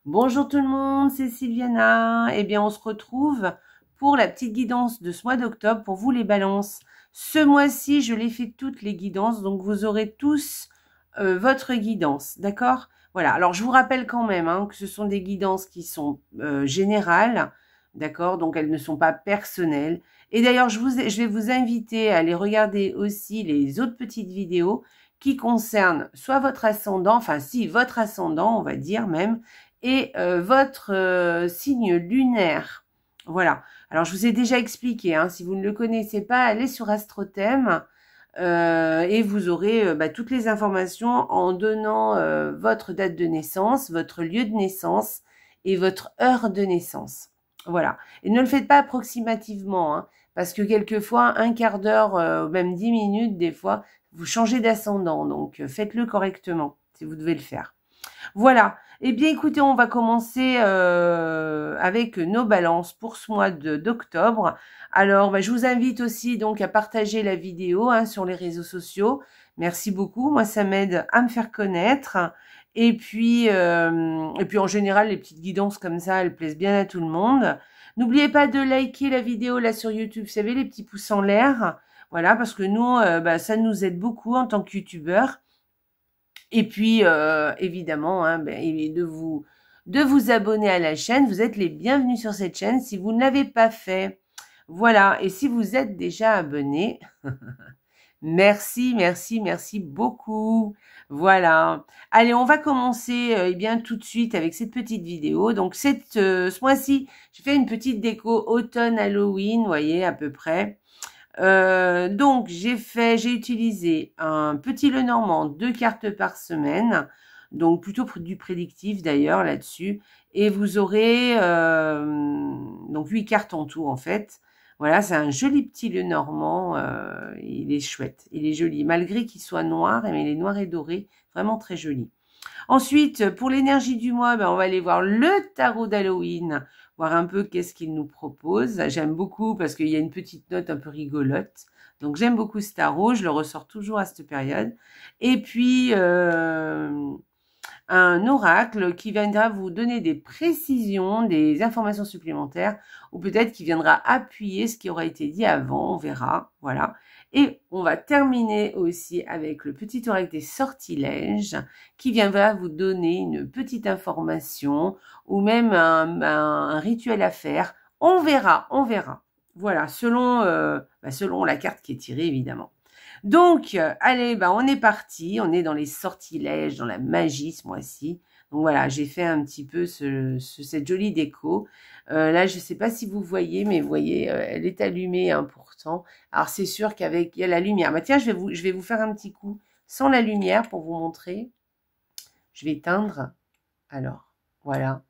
Bonjour tout le monde, c'est Sylviana. Eh bien, on se retrouve pour la petite guidance de ce mois d'octobre pour vous les balances. Ce mois-ci, je l'ai fait toutes les guidances, donc vous aurez tous votre guidance, d'accord? Voilà, alors je vous rappelle quand même que ce sont des guidances qui sont générales, d'accord? Donc elles ne sont pas personnelles. Et d'ailleurs, je vais vous inviter à aller regarder aussi les autres petites vidéos qui concernent soit votre ascendant, enfin si, votre ascendant, on va dire même, et votre signe lunaire. Voilà. Alors, je vous ai déjà expliqué, si vous ne le connaissez pas, allez sur Astrothème et vous aurez toutes les informations en donnant votre date de naissance, votre lieu de naissance et votre heure de naissance. Voilà. Et ne le faites pas approximativement, parce que quelquefois, un quart d'heure, même 10 minutes, des fois, vous changez d'ascendant. Donc, faites-le correctement, si vous devez le faire. Voilà. Eh bien, écoutez, on va commencer avec nos balances pour ce mois d'octobre. Alors, je vous invite aussi donc à partager la vidéo sur les réseaux sociaux. Merci beaucoup. Moi, ça m'aide à me faire connaître. Et puis en général, les petites guidances comme ça, elles plaisent bien à tout le monde. N'oubliez pas de liker la vidéo là sur YouTube. Vous savez, les petits pouces en l'air. Voilà, parce que nous, ça nous aide beaucoup en tant que youtubeurs. Et puis, évidemment, de vous abonner à la chaîne. Vous êtes les bienvenus sur cette chaîne si vous ne l'avez pas fait. Voilà. Et si vous êtes déjà abonné, merci, merci, merci beaucoup. Voilà. Allez, on va commencer bien tout de suite avec cette petite vidéo. Donc, ce mois-ci, j'ai fait une petite déco automne Halloween, vous voyez, à peu près. Donc, j'ai utilisé un petit Lenormand, 2 cartes par semaine, donc plutôt du prédictif d'ailleurs là-dessus, et vous aurez donc 8 cartes en tout en fait. Voilà, c'est un joli petit Lenormand, il est chouette, il est joli, malgré qu'il soit noir, mais il est noir et doré, vraiment très joli. Ensuite, pour l'énergie du mois, on va aller voir le tarot d'Halloween, voir un peu qu'est-ce qu'il nous propose. J'aime beaucoup parce qu'il y a une petite note un peu rigolote. Donc, j'aime beaucoup ce tarot. Je le ressors toujours à cette période. Et puis, un oracle qui viendra vous donner des précisions, des informations supplémentaires, ou peut-être qui viendra appuyer ce qui aura été dit avant. On verra. Voilà. Et on va terminer aussi avec le petit oracle des sortilèges qui viendra vous donner une petite information ou même un rituel à faire. On verra, on verra. Voilà, selon la carte qui est tirée, évidemment. Donc, allez, on est parti. On est dans les sortilèges, dans la magie ce mois-ci. Donc voilà, j'ai fait un petit peu cette jolie déco. Là, je ne sais pas si vous voyez, mais vous voyez, elle est allumée pourtant. Alors, c'est sûr il y a la lumière. Tiens, je vais vous faire un petit coup sans la lumière pour vous montrer. Je vais éteindre. Alors, voilà.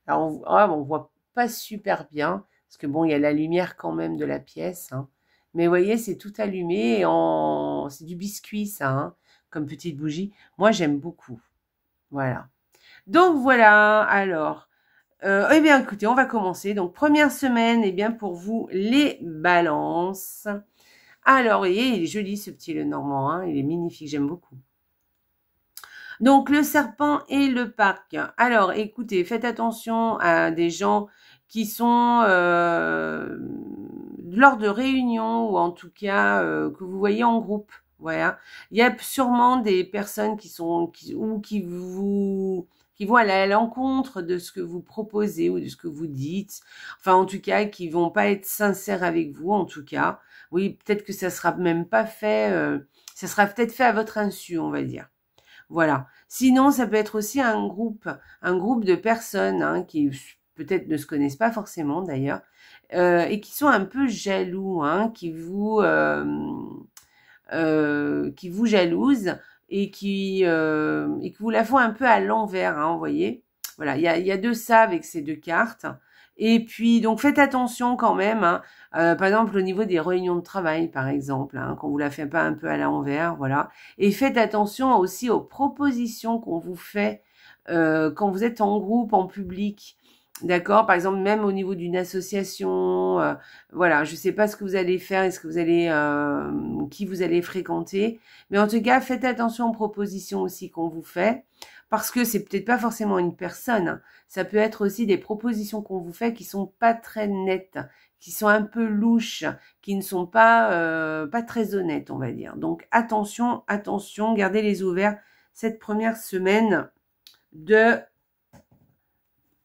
Alors, on voit pas super bien, parce que bon, il y a la lumière quand même de la pièce. Mais vous voyez, c'est tout allumé. C'est du biscuit, ça, comme petite bougie. Moi, j'aime beaucoup. Voilà. Donc, voilà. Alors, eh bien, écoutez, on va commencer. Donc, première semaine, eh bien, pour vous, les balances. Alors, vous voyez, il est joli, ce petit Lenormand. Il est magnifique, j'aime beaucoup. Donc, le serpent et le parc. Alors, écoutez, faites attention à des gens qui sont lors de réunions ou en tout cas que vous voyez en groupe. Voilà. Il y a sûrement des personnes qui vont aller à l'encontre de ce que vous proposez ou de ce que vous dites. Enfin, en tout cas, qui vont pas être sincères avec vous, en tout cas. Oui, peut-être que ça sera même pas fait, ça sera peut-être fait à votre insu, on va dire. Voilà. Sinon, ça peut être aussi un groupe de personnes qui peut-être ne se connaissent pas forcément d'ailleurs, et qui sont un peu jaloux, qui vous jalousent et qui vous la font un peu à l'envers, vous voyez. Voilà, il y a de ça avec ces deux cartes. Et puis, donc, faites attention quand même, par exemple, au niveau des réunions de travail, par exemple, qu'on vous la fait pas un peu à l'envers, voilà. Et faites attention aussi aux propositions qu'on vous fait quand vous êtes en groupe, en public. D'accord, par exemple, même au niveau d'une association, voilà, je sais pas ce que vous allez faire, est-ce que vous allez, qui vous allez fréquenter, mais en tout cas, faites attention aux propositions aussi qu'on vous fait, parce que c'est peut-être pas forcément une personne, hein. Ça peut être aussi des propositions qu'on vous fait qui sont pas très nettes, qui sont un peu louches, qui ne sont pas très honnêtes, on va dire. Donc attention, attention, gardez les yeux ouverts cette première semaine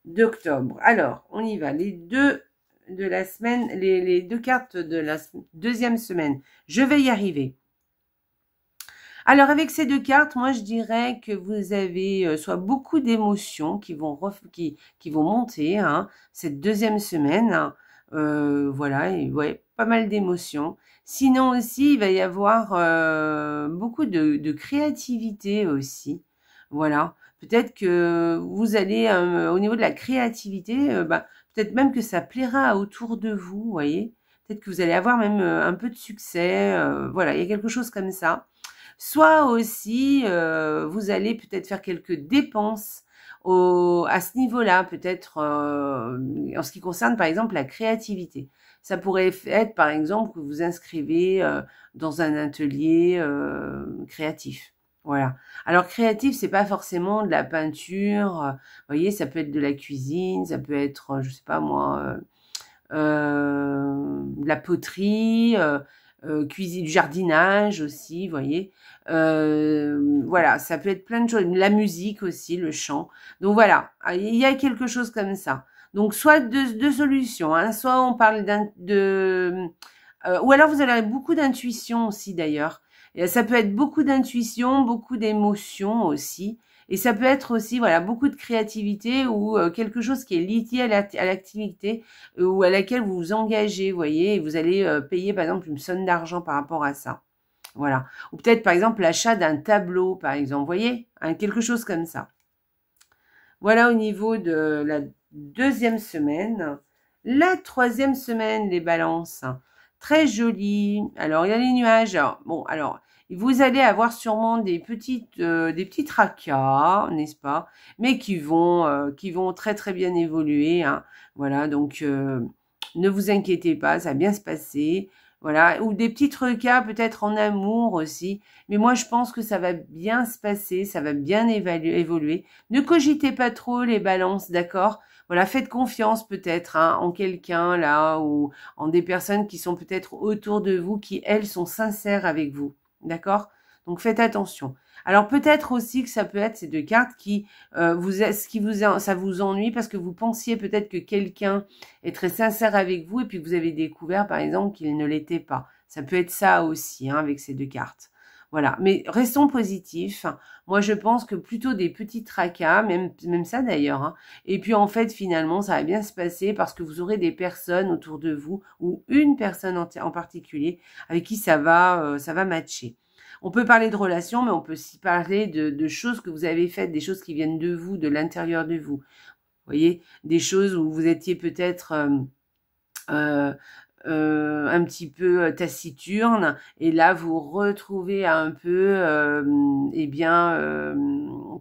d'octobre. Alors, on y va. Les deux de la semaine, les deux cartes de la deuxième semaine. Je vais y arriver. Alors, avec ces deux cartes, moi, je dirais que vous avez soit beaucoup d'émotions qui vont monter, hein, cette deuxième semaine. Hein, voilà, et, ouais, pas mal d'émotions. Sinon aussi, il va y avoir beaucoup de créativité aussi. Voilà. Peut-être que vous allez, au niveau de la créativité, peut-être même que ça plaira autour de vous, vous voyez. Peut-être que vous allez avoir même un peu de succès. Voilà, il y a quelque chose comme ça. Soit aussi, vous allez peut-être faire quelques dépenses à ce niveau-là, peut-être en ce qui concerne par exemple la créativité. Ça pourrait être par exemple que vous inscrivez dans un atelier créatif. Voilà. Alors créatif, c'est pas forcément de la peinture. Vous voyez, ça peut être de la cuisine, ça peut être, je sais pas moi, de la poterie, cuisine, du jardinage aussi, vous voyez. Voilà, ça peut être plein de choses. La musique aussi, le chant. Donc voilà, il y a quelque chose comme ça. Donc soit deux solutions, hein. Soit on parle ou alors vous avez beaucoup d'intuition aussi d'ailleurs. Et ça peut être beaucoup d'intuition, beaucoup d'émotions aussi. Et ça peut être aussi, voilà, beaucoup de créativité ou quelque chose qui est lié à l'activité ou à laquelle vous vous engagez, vous voyez, et vous allez payer par exemple une somme d'argent par rapport à ça. Voilà. Ou peut-être par exemple l'achat d'un tableau, par exemple, vous voyez, hein, quelque chose comme ça. Voilà au niveau de la deuxième semaine. La troisième semaine, les balances. Très jolie. Alors, il y a les nuages. Alors, vous allez avoir sûrement des petits tracas, n'est-ce pas? Mais qui vont très très bien évoluer. Hein. Voilà, donc ne vous inquiétez pas, ça va bien se passer. Voilà, ou des petits tracas peut-être en amour aussi. Mais moi, je pense que ça va bien se passer, ça va bien évoluer. Ne cogitez pas trop les balances, d'accord? Voilà, faites confiance peut-être hein, en quelqu'un là ou en des personnes qui sont peut-être autour de vous, qui elles sont sincères avec vous, d'accord? Donc faites attention. Alors peut-être aussi que ça peut être ces deux cartes qui ça vous ennuie parce que vous pensiez peut-être que quelqu'un est très sincère avec vous et puis vous avez découvert par exemple qu'il ne l'était pas. Ça peut être ça aussi hein, avec ces deux cartes. Voilà, mais restons positifs. Moi, je pense que plutôt des petits tracas, même ça d'ailleurs. Hein. Et puis en fait, finalement, ça va bien se passer parce que vous aurez des personnes autour de vous ou une personne en particulier avec qui ça va matcher. On peut parler de relations, mais on peut aussi parler de choses que vous avez faites, des choses qui viennent de vous, de l'intérieur de vous. Vous voyez, des choses où vous étiez peut-être un petit peu taciturne et là vous retrouvez un peu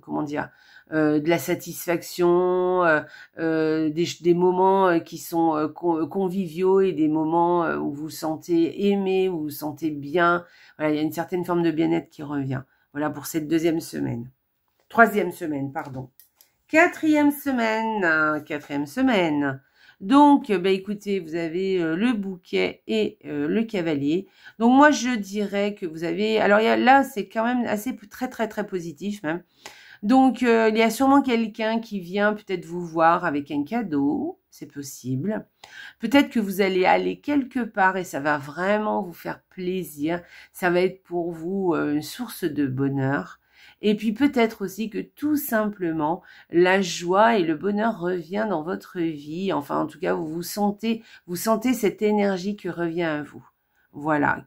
comment dire de la satisfaction des moments qui sont conviviaux et des moments où vous vous sentez aimé, où vous vous sentez bien. Voilà, il y a une certaine forme de bien-être qui revient. Voilà pour cette troisième semaine, pardon. Quatrième semaine. Donc, écoutez, vous avez le bouquet et le cavalier. Donc, moi, je dirais que vous avez... Alors, là, c'est quand même assez très, très, très positif même. Donc, il y a sûrement quelqu'un qui vient peut-être vous voir avec un cadeau. C'est possible. Peut-être que vous allez aller quelque part et ça va vraiment vous faire plaisir. Ça va être pour vous une source de bonheur. Et puis peut-être aussi que tout simplement, la joie et le bonheur revient dans votre vie. Enfin, en tout cas, vous sentez cette énergie qui revient à vous. Voilà,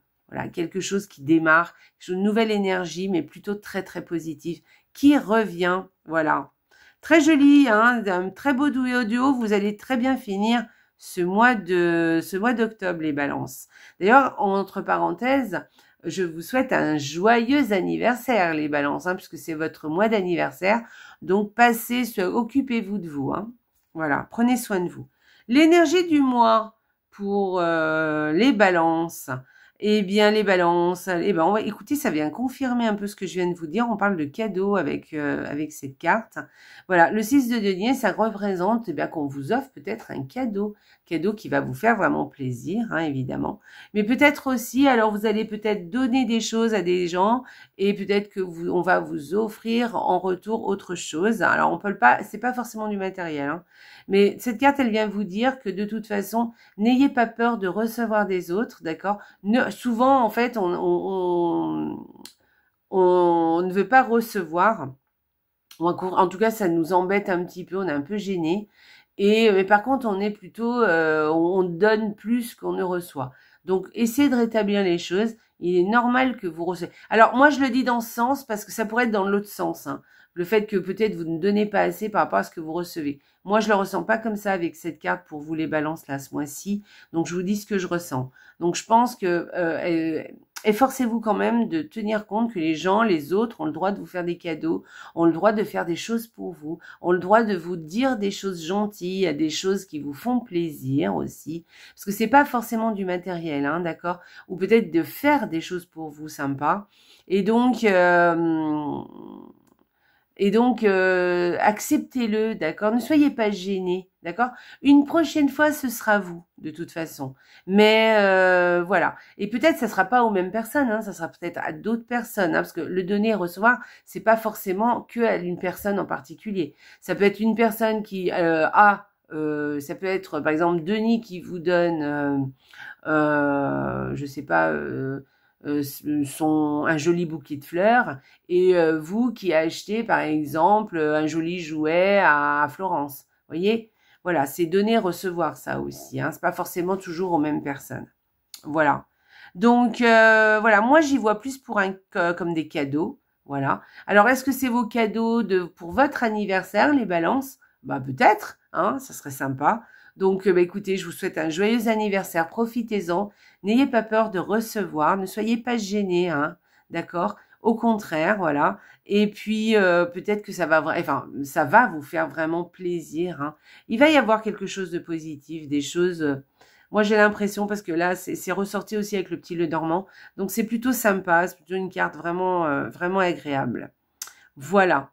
quelque chose qui démarre, une nouvelle énergie, mais plutôt très, très positive, qui revient. Voilà. Très joli, hein, un très beau duo. Vous allez très bien finir ce mois d'octobre, les balances. D'ailleurs, entre parenthèses, je vous souhaite un joyeux anniversaire, les balances, hein, puisque c'est votre mois d'anniversaire. Donc, occupez-vous de vous. Hein. Voilà, prenez soin de vous. L'énergie du mois pour les balances. Eh bien, les balances, eh ben, écoutez, ça vient confirmer un peu ce que je viens de vous dire. On parle de cadeau avec, avec cette carte. Voilà, le 6 de denier, ça représente eh bien, qu'on vous offre peut-être un cadeau qui va vous faire vraiment plaisir, hein, évidemment. Mais peut-être aussi, alors vous allez peut-être donner des choses à des gens et peut-être que on va vous offrir en retour autre chose. Alors, on peut pas, c'est pas forcément du matériel, hein. Mais cette carte, elle vient vous dire que de toute façon, n'ayez pas peur de recevoir des autres, d'accord? Souvent, en fait, on ne veut pas recevoir. En tout cas, ça nous embête un petit peu, on est un peu gêné. Mais par contre, on est plutôt, on donne plus qu'on ne reçoit. Donc, essayez de rétablir les choses. Il est normal que vous recevez. Alors, moi, je le dis dans ce sens parce que ça pourrait être dans l'autre sens, hein. Le fait que peut-être vous ne donnez pas assez par rapport à ce que vous recevez. Moi, je le ressens pas comme ça avec cette carte pour vous les balances là ce mois-ci. Donc, je vous dis ce que je ressens. Donc, je pense que efforcez-vous quand même de tenir compte que les gens, les autres, ont le droit de vous faire des cadeaux, ont le droit de faire des choses pour vous, ont le droit de vous dire des choses gentilles, des choses qui vous font plaisir aussi. Parce que c'est pas forcément du matériel, hein, d'accord? Ou peut-être de faire des choses pour vous sympas. Et donc, acceptez-le, d'accord? Ne soyez pas gênés, d'accord? Une prochaine fois, ce sera vous, de toute façon. Mais voilà. Et peut-être, ça sera pas aux mêmes personnes, hein, ça sera peut-être à d'autres personnes, hein, parce que le donner et recevoir, c'est pas forcément que à une personne en particulier. Ça peut être une personne qui ça peut être, par exemple, Denis qui vous donne, je sais pas, un joli bouquet de fleurs et vous qui achetez par exemple un joli jouet à Florence. Voyez, voilà, c'est donner recevoir ça aussi, hein. C'est pas forcément toujours aux mêmes personnes. Voilà. Donc voilà, moi j'y vois plus pour comme des cadeaux. Voilà. Alors est-ce que c'est vos cadeaux pour votre anniversaire, les balances? Bah peut-être, hein, ça serait sympa. Donc bah, écoutez, je vous souhaite un joyeux anniversaire, profitez-en. N'ayez pas peur de recevoir, ne soyez pas gênés, hein, d'accord? Au contraire, voilà. Et puis peut-être que ça va vous faire vraiment plaisir, hein. Il va y avoir quelque chose de positif, des choses. Moi, j'ai l'impression, parce que là, c'est ressorti aussi avec le petit Lenormand. Donc, c'est plutôt sympa. C'est plutôt une carte vraiment, vraiment agréable. Voilà.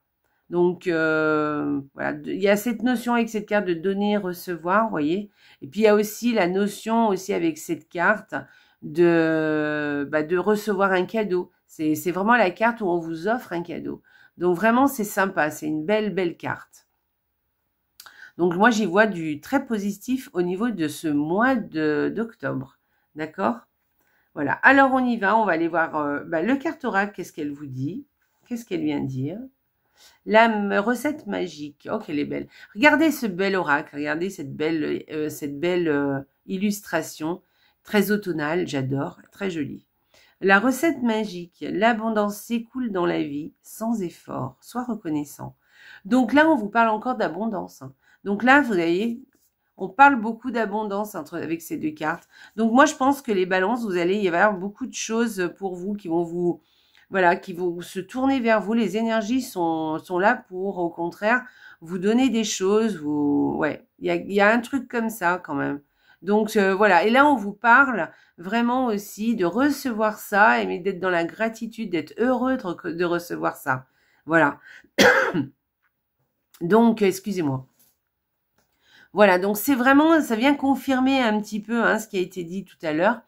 Donc, voilà. Il y a cette notion avec cette carte de donner et recevoir, vous voyez. Et puis, il y a aussi la notion aussi avec cette carte de recevoir un cadeau. C'est vraiment la carte où on vous offre un cadeau. Donc, vraiment, c'est sympa. C'est une belle, belle carte. Donc, moi, j'y vois du très positif au niveau de ce mois d'octobre. D'accord? Voilà. Alors, on y va. On va aller voir le cartoracle. Qu'est-ce qu'elle vous dit? Qu'est-ce qu'elle vient dire? La recette magique. Oh, qu'elle est belle. Regardez ce bel oracle. Regardez cette belle illustration. Très automnale. J'adore. Très jolie. La recette magique. L'abondance s'écoule dans la vie sans effort. Sois reconnaissant. Donc là, on vous parle encore d'abondance, hein. Donc là, vous voyez, on parle beaucoup d'abondance avec ces deux cartes. Donc moi, je pense que les balances, il va y avoir beaucoup de choses pour vous qui vont vous, voilà, qui vont se tourner vers vous. Les énergies sont là pour, au contraire, vous donner des choses. Ouais, il y a un truc comme ça quand même. Donc voilà, et là, on vous parle vraiment aussi de recevoir ça, et d'être dans la gratitude, d'être heureux de recevoir ça. Voilà. Donc, excusez-moi. Voilà, donc c'est vraiment, ça vient confirmer un petit peu hein, ce qui a été dit tout à l'heure.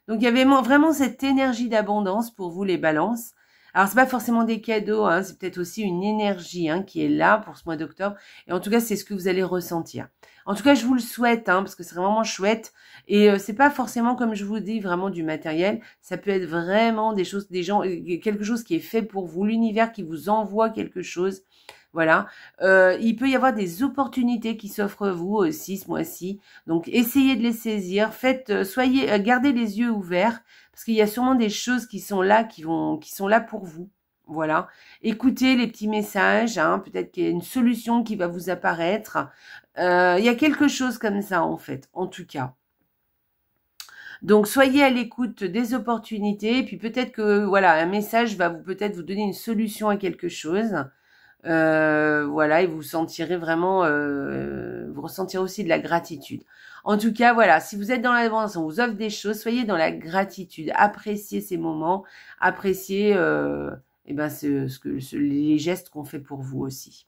Donc il y avait vraiment cette énergie d'abondance pour vous les balances. Alors c'est pas forcément des cadeaux, hein, c'est peut-être aussi une énergie hein, qui est là pour ce mois d'octobre. Et en tout cas, c'est ce que vous allez ressentir. En tout cas, je vous le souhaite, hein, parce que c'est vraiment chouette. Et c'est pas forcément, comme je vous dis, vraiment du matériel. Ça peut être vraiment des choses, quelque chose qui est fait pour vous, l'univers qui vous envoie quelque chose. Voilà. Il peut y avoir des opportunités qui s'offrent à vous aussi ce mois-ci. Donc, essayez de les saisir. Gardez les yeux ouverts parce qu'il y a sûrement des choses qui sont là, qui sont là pour vous. Voilà. Écoutez les petits messages. Hein, peut-être qu'il y a une solution qui va vous apparaître. Il y a quelque chose comme ça en fait, en tout cas. Donc, soyez à l'écoute des opportunités. Et puis, peut-être que voilà, un message va peut-être vous donner une solution à quelque chose. Voilà, et vous sentirez vraiment, vous ressentirez aussi de la gratitude. En tout cas, voilà, si vous êtes dans l'abondance, on vous offre des choses, soyez dans la gratitude, appréciez ces moments, appréciez eh ben, les gestes qu'on fait pour vous aussi.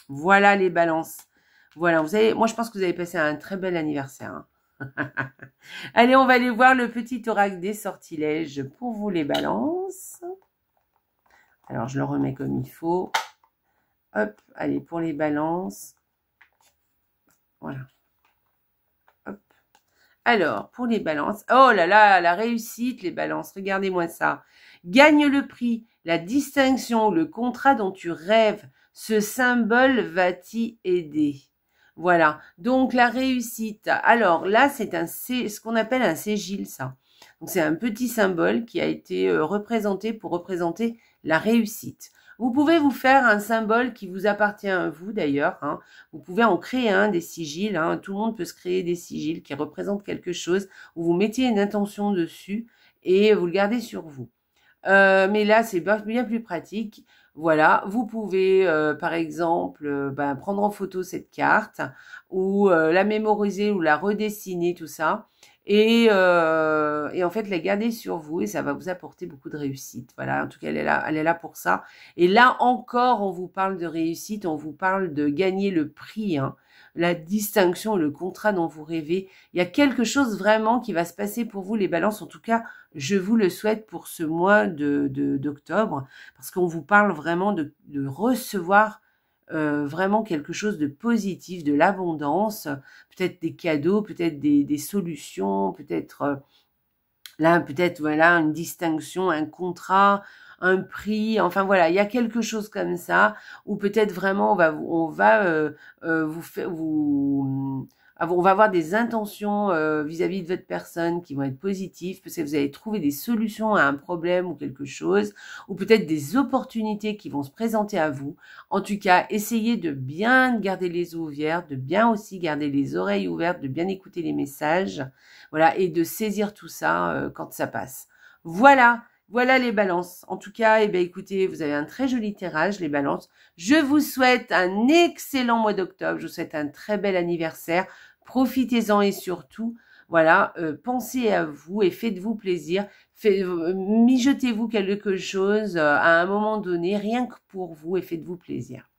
Voilà les balances. Voilà, vous avez, moi je pense que vous avez passé un très bel anniversaire. Hein. Allez, on va aller voir le petit oracle des sortilèges pour vous les balances. Alors, je le remets comme il faut. Hop, allez, pour les balances. Voilà. Hop. Alors, pour les balances. Oh là là, la réussite, les balances. Regardez-moi ça. Gagne le prix, la distinction, le contrat dont tu rêves. Ce symbole va t'y aider. Voilà. Donc, la réussite. Alors, là, c'est ce qu'on appelle un ségil, ça. Donc, c'est un petit symbole qui a été représenté pour représenter la réussite. Vous pouvez vous faire un symbole qui vous appartient à vous d'ailleurs. Hein. Vous pouvez en créer un, des sigils. Hein. Tout le monde peut se créer des sigils qui représentent quelque chose, où vous mettiez une intention dessus et vous le gardez sur vous. Mais là, c'est bien plus pratique. Voilà, vous pouvez, par exemple, prendre en photo cette carte ou la mémoriser ou la redessiner, tout ça. Et en fait, la garder sur vous et ça va vous apporter beaucoup de réussite. Voilà, en tout cas, elle est là pour ça. Et là encore, on vous parle de réussite, on vous parle de gagner le prix, hein, la distinction, le contrat dont vous rêvez. Il y a quelque chose vraiment qui va se passer pour vous, les balances. En tout cas, je vous le souhaite pour ce mois d'octobre, parce qu'on vous parle vraiment de recevoir vraiment quelque chose de positif, de l'abondance, peut-être des cadeaux, peut-être des solutions, peut-être là, peut-être voilà une distinction, un contrat, un prix, enfin voilà, il y a quelque chose comme ça, ou peut-être vraiment on va on va avoir des intentions vis-à-vis de votre personne qui vont être positives, parce que vous allez trouver des solutions à un problème ou quelque chose, ou peut-être des opportunités qui vont se présenter à vous. En tout cas, essayez de bien garder les yeux ouverts, de bien aussi garder les oreilles ouvertes, de bien écouter les messages, voilà, et de saisir tout ça quand ça passe. Voilà. Voilà les balances. En tout cas, eh bien, écoutez, vous avez un très joli tirage, les balances. Je vous souhaite un excellent mois d'octobre. Je vous souhaite un très bel anniversaire. Profitez-en et surtout, voilà, pensez à vous et faites-vous plaisir. Mijotez-vous quelque chose à un moment donné, rien que pour vous et faites-vous plaisir.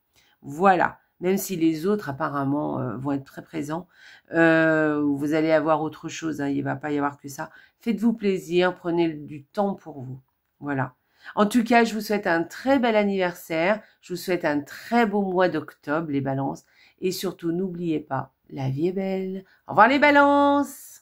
Voilà. Même si les autres apparemment vont être très présents, vous allez avoir autre chose, hein, il ne va pas y avoir que ça. Faites-vous plaisir, prenez du temps pour vous. Voilà. En tout cas, je vous souhaite un très bel anniversaire, je vous souhaite un très beau mois d'octobre, les balances, et surtout n'oubliez pas, la vie est belle. Au revoir les balances!